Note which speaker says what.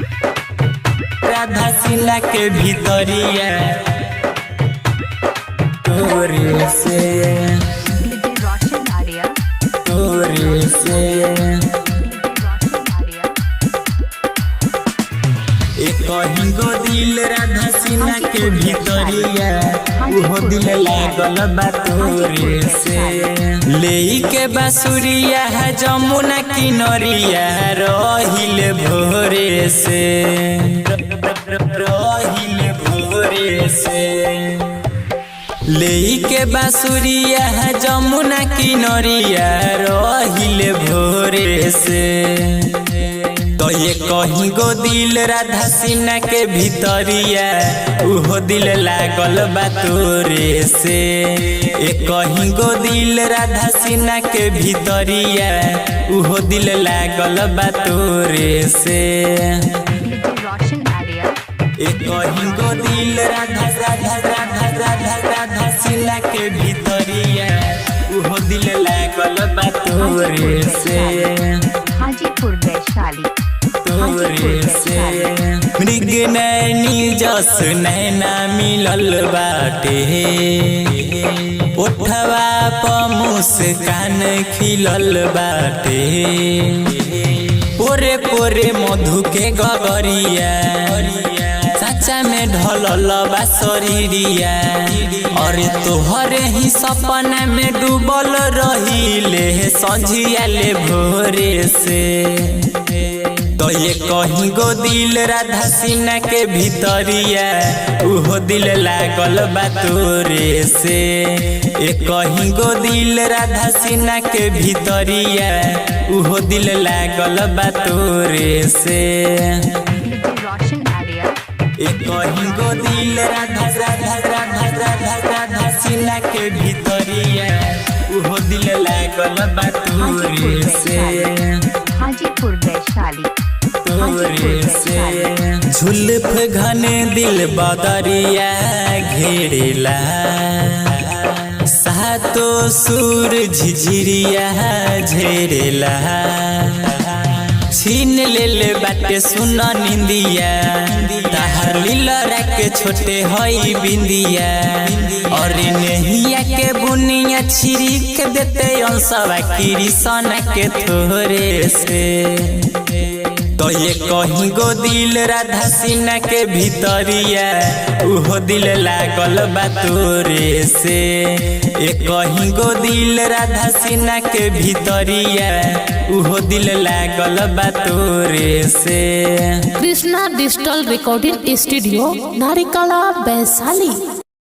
Speaker 1: राधा सिला के भीतरिया तोरे से तोरे से कहीं गो दिल राधा सिला के भीतरिया उहो दिल लागल बा तोरे से ले के बासुरिया है जमुना किनरिया रहिल भोरे से रहिल भोरे से ले के बासुरिया है जमुना किनरिया रहिल भोरे से तो ये कहीं गो दिल राधा सिन्हा के भीतरिया उहो दिल लागल बा तोरे से एक कहीं गो दिल राधा सिन्हा के भीतरिया उहो दिल लागल बा तोरे से एक कहीं गो दिल राधा राधा राधा राधा राधा सिन्हा के भीतरिया उहो दिल लागल बा तोरे से
Speaker 2: हाजीपुर वैशाली
Speaker 1: तोरे से मृग नैनी जस नैना मिलल बाटे ओठवा प मुस्कान खिलल बाटे पोरे पोरे मधु के गगरिया सच्चा में ढलल बा शरीरिया और तोहरे ही सपना में डूबल रहिले संझिया ले भोरे से तो ये कहीं गो दिल राधा सिन्हा के भीतरिया उहो दिल लागल बा तोरे से एक कहीं गो दिल राधा सिन्हा के भीतरिया उहो दिल लागल बा तोरे से एक कहीं गो दिल राधा राधा राधा राधा राधा सिन्हा के भीतरिया उहो दिल लागल बा तोरे से
Speaker 2: हाजीपुर वैशाली
Speaker 1: तोरे से झुलफ घने दिल बदरिया घेरेला सातो सुर झिझिरिया झेरेला छीन ले बाटे सुन निंदिया ताहर लीलरा के छोटे हई बिंदिया और नहिया के बुनिया छिरिक देते अंसवा कृष्ण के थोरे से तो ये कहीं गो दिल राधा सिन्हा के भीतरिया उहो दिल लागल बा तोरे से एक कहीं गो दिल राधा सिन्हा के भीतरिया उहो दिल लागल बा तोरे से।
Speaker 3: कृष्णा डिजिटल रिकॉर्डिंग स्टूडियो नारिकला वैशाली।